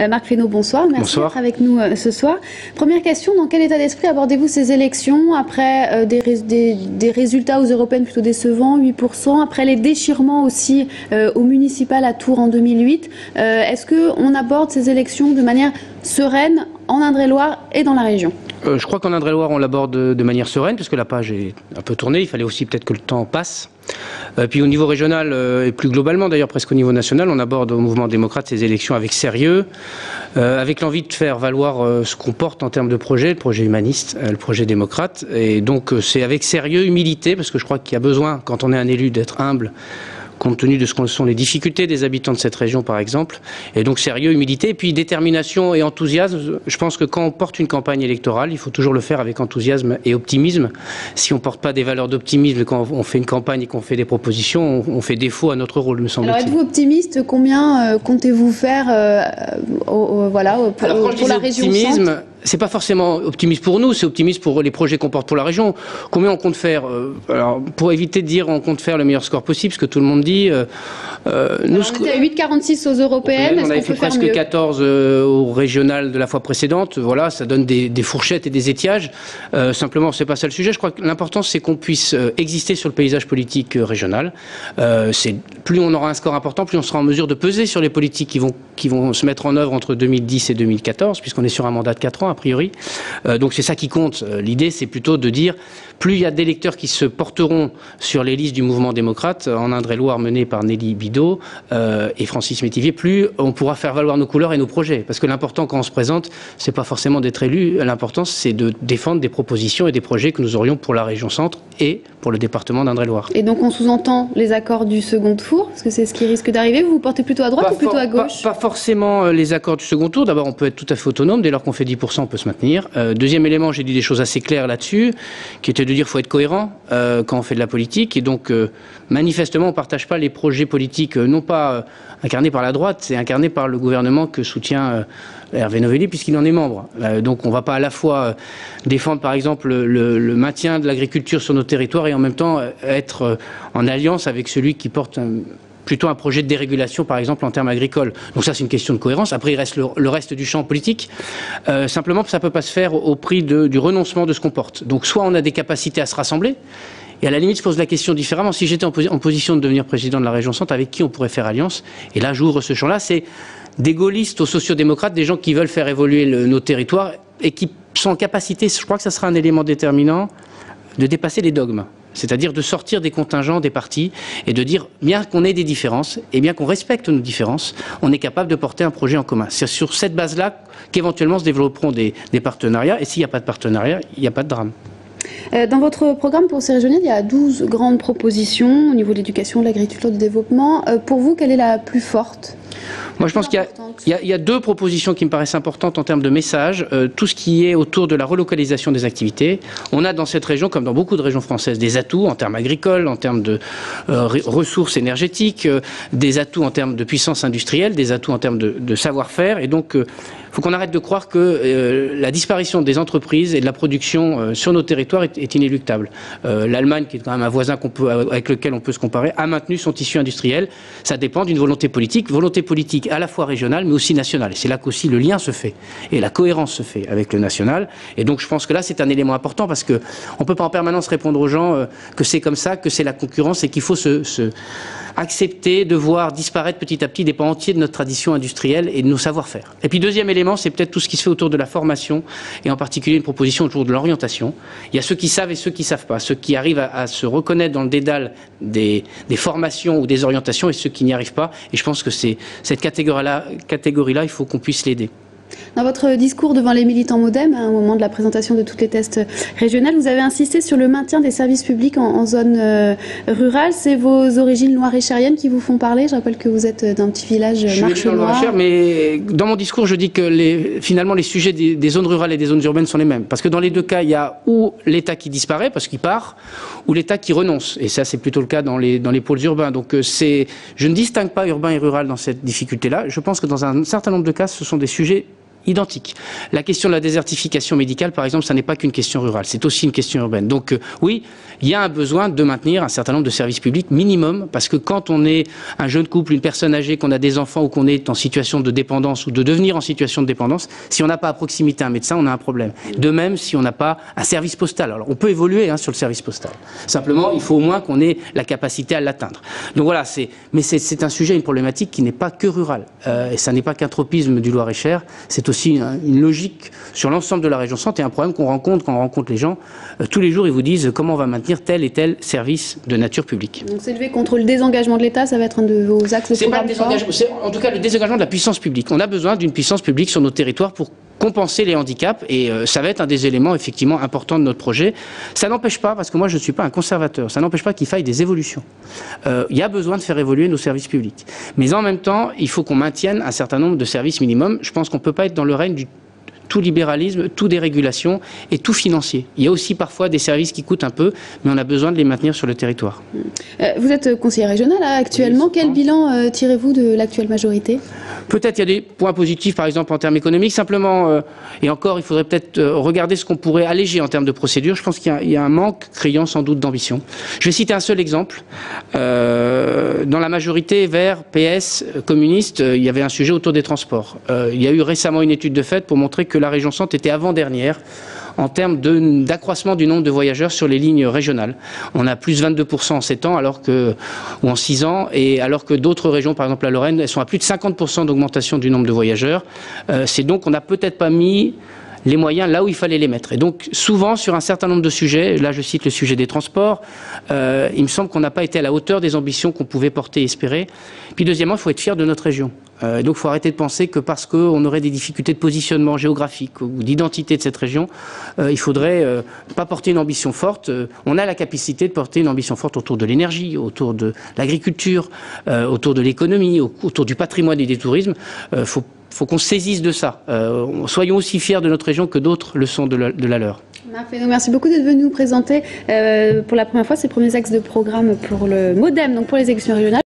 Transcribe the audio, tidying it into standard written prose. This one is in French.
Marc Fesneau, bonsoir. Merci d'être avec nous ce soir. Première question, dans quel état d'esprit abordez-vous ces élections après des résultats aux européennes plutôt décevants, 8%, après les déchirements aussi au municipal à Tours en 2008 Est-ce qu'on aborde ces élections de manière sereine en Indre-et-Loire et dans la région? Je crois qu'en Indre-et-Loire, on l'aborde de manière sereine, parce que la page est un peu tournée. Il fallait aussi peut-être que le temps passe. Puis au niveau régional, et plus globalement d'ailleurs presque au niveau national, on aborde au mouvement démocrate ces élections avec sérieux, avec l'envie de faire valoir ce qu'on porte en termes de projet, le projet humaniste, le projet démocrate. Et donc c'est avec sérieux, humilité, parce que je crois qu'il y a besoin, quand on est un élu, d'être humble, compte tenu de ce que sont les difficultés des habitants de cette région, par exemple. Et donc sérieux, humilité, et puis détermination et enthousiasme. Je pense que quand on porte une campagne électorale, il faut toujours le faire avec enthousiasme et optimisme. Si on ne porte pas des valeurs d'optimisme, quand on fait une campagne et qu'on fait des propositions, on fait défaut à notre rôle, me semble-t-il. Alors êtes-vous optimiste? Combien comptez-vous faire pour la région centre? C'est pas forcément optimiste pour nous, c'est optimiste pour les projets qu'on porte pour la région. Combien on compte faire alors, pour éviter de dire on compte faire le meilleur score possible, ce que tout le monde dit. Nous, on était à 8,46 aux européennes. On avait fait presque 14 au régional de la fois précédente. Voilà, ça donne des fourchettes et des étiages. Simplement, c'est pas ça le sujet. Je crois que l'important, c'est qu'on puisse exister sur le paysage politique régional. Plus on aura un score important, plus on sera en mesure de peser sur les politiques qui vont se mettre en œuvre entre 2010 et 2014, puisqu'on est sur un mandat de 4 ans, a priori. Donc c'est ça qui compte. L'idée, c'est plutôt de dire, plus il y a d'électeurs qui se porteront sur les listes du mouvement démocrate, en Indre-et-Loire menée par Nelly Bidot et Francis Métivier, plus on pourra faire valoir nos couleurs et nos projets. Parce que l'important quand on se présente, c'est pas forcément d'être élu, l'important c'est de défendre des propositions et des projets que nous aurions pour la région centre et pour le département d'Indre-et-Loire. Et donc on sous-entend les accords du second tour, parce que c'est ce qui risque d'arriver. Vous vous portez plutôt à droite ou plutôt à gauche? Pas forcément les accords du second tour. D'abord, on peut être tout à fait autonome. Dès lors qu'on fait 10%, on peut se maintenir. Deuxième élément, j'ai dit des choses assez claires là-dessus, qui était de dire qu'il faut être cohérent quand on fait de la politique. Et donc, manifestement, on ne partage pas les projets politiques, non pas incarnés par la droite, c'est incarné par le gouvernement que soutient Hervé Novelli, puisqu'il en est membre. Donc on ne va pas à la fois défendre, par exemple, le maintien de l'agriculture sur nos territoires et en même temps être en alliance avec celui qui porte plutôt un projet de dérégulation, par exemple, en termes agricoles. Donc ça, c'est une question de cohérence. Après, il reste le reste du champ politique. Simplement, ça ne peut pas se faire au prix du renoncement de ce qu'on porte. Donc soit on a des capacités à se rassembler, et à la limite, je pose la question différemment. Si j'étais en position de devenir président de la région centre, avec qui on pourrait faire alliance? Et là, j'ouvre ce champ-là. C'est des gaullistes aux sociodémocrates, des gens qui veulent faire évoluer nos territoires et qui sont en capacité, je crois que ça sera un élément déterminant, de dépasser les dogmes. C'est-à-dire de sortir des contingents, des partis, et de dire, bien qu'on ait des différences, et bien qu'on respecte nos différences, on est capable de porter un projet en commun. C'est sur cette base-là qu'éventuellement se développeront des partenariats, et s'il n'y a pas de partenariat, il n'y a pas de drame. Dans votre programme pour ces régionales, il y a 12 grandes propositions au niveau de l'éducation, de l'agriculture, du développement. Pour vous, quelle est la plus forte? Moi, je pense qu'il y a deux propositions qui me paraissent importantes en termes de message. Tout ce qui est autour de la relocalisation des activités. On a dans cette région, comme dans beaucoup de régions françaises, des atouts en termes agricoles, en termes de ressources énergétiques, des atouts en termes de puissance industrielle, des atouts en termes de savoir-faire. Et donc, il faut qu'on arrête de croire que la disparition des entreprises et de la production sur nos territoires est inéluctable. L'Allemagne, qui est quand même un voisin avec lequel on peut se comparer, a maintenu son tissu industriel. Ça dépend d'une volonté politique à la fois régionale mais aussi nationale. Et c'est là qu'aussi le lien se fait et la cohérence se fait avec le national. Et donc je pense que là c'est un élément important parce qu'on ne peut pas en permanence répondre aux gens que c'est comme ça, que c'est la concurrence et qu'il faut accepter de voir disparaître petit à petit des pans entiers de notre tradition industrielle et de nos savoir-faire. Et puis deuxième élément, c'est peut-être tout ce qui se fait autour de la formation et en particulier une proposition autour de l'orientation. Il y a ceux qui savent et ceux qui ne savent pas, ceux qui arrivent à se reconnaître dans le dédale des formations ou des orientations et ceux qui n'y arrivent pas. Et je pense que c'est cette catégorie-là, il faut qu'on puisse l'aider. Dans votre discours devant les militants MoDem, à un moment de la présentation de tous les tests régionaux, vous avez insisté sur le maintien des services publics en zone rurale. C'est vos origines loir-et-chériennes qui vous font parler? Je rappelle que vous êtes d'un petit village Marche-Loire. Mais dans mon discours, je dis que finalement les sujets des zones rurales et des zones urbaines sont les mêmes. Parce que dans les deux cas, il y a ou l'État qui disparaît parce qu'il part, ou l'État qui renonce. Et ça, c'est plutôt le cas dans les pôles urbains. Donc je ne distingue pas urbain et rural dans cette difficulté-là. Je pense que dans un certain nombre de cas, ce sont des sujets identique. La question de la désertification médicale, par exemple, ça n'est pas qu'une question rurale, c'est aussi une question urbaine. Donc oui, il y a un besoin de maintenir un certain nombre de services publics minimum, parce que quand on est un jeune couple, une personne âgée, qu'on a des enfants ou qu'on est en situation de dépendance ou de devenir en situation de dépendance, si on n'a pas à proximité un médecin, on a un problème. De même, si on n'a pas un service postal. Alors on peut évoluer sur le service postal. Simplement, il faut au moins qu'on ait la capacité à l'atteindre. Donc voilà, mais c'est un sujet, une problématique qui n'est pas que rurale. Et ça n'est pas qu'un tropisme du Loir-et-Cher, c'est aussi une logique sur l'ensemble de la région Centre et un problème qu'on rencontre quand on rencontre les gens. Tous les jours, ils vous disent comment on va maintenir tel et tel service de nature publique. Donc s'élever contre le désengagement de l'État, ça va être un de vos axes de programme. C'est en tout cas le désengagement de la puissance publique. On a besoin d'une puissance publique sur nos territoires pour compenser les handicaps et ça va être un des éléments effectivement importants de notre projet. Ça n'empêche pas, parce que moi je ne suis pas un conservateur, ça n'empêche pas qu'il faille des évolutions. Il y a besoin de faire évoluer nos services publics. Mais en même temps, il faut qu'on maintienne un certain nombre de services minimums. Je pense qu'on ne peut pas être dans le règne du tout libéralisme, tout dérégulation et tout financier. Il y a aussi parfois des services qui coûtent un peu, mais on a besoin de les maintenir sur le territoire. Vous êtes conseiller régional actuellement. Oui, quel bilan tirez-vous de l'actuelle majorité? Peut-être il y a des points positifs, par exemple en termes économiques. Simplement, et encore, il faudrait peut-être regarder ce qu'on pourrait alléger en termes de procédure. Je pense qu'il y a un manque criant sans doute d'ambition. Je vais citer un seul exemple. Dans la majorité Verts, PS, communistes, il y avait un sujet autour des transports. Il y a eu récemment une étude de fait pour montrer que la région Centre était avant-dernière en termes d'accroissement du nombre de voyageurs sur les lignes régionales. On a plus 22% en 7 ans, ou en 6 ans, et alors que d'autres régions, par exemple la Lorraine, elles sont à plus de 50% d'augmentation du nombre de voyageurs. C'est donc qu'on n'a peut-être pas mis les moyens là où il fallait les mettre. Et donc, souvent, sur un certain nombre de sujets, là je cite le sujet des transports, il me semble qu'on n'a pas été à la hauteur des ambitions qu'on pouvait porter et espérer. Puis deuxièmement, il faut être fier de notre région. Donc il faut arrêter de penser que parce qu'on aurait des difficultés de positionnement géographique ou d'identité de cette région, il faudrait pas porter une ambition forte. On a la capacité de porter une ambition forte autour de l'énergie, autour de l'agriculture, autour de l'économie, autour du patrimoine et du tourisme. Faut qu'on se saisisse de ça. Soyons aussi fiers de notre région que d'autres le sont de la leur. Merci beaucoup d'être venu nous présenter pour la première fois ces premiers axes de programme pour le MODEM, donc pour les élections régionales.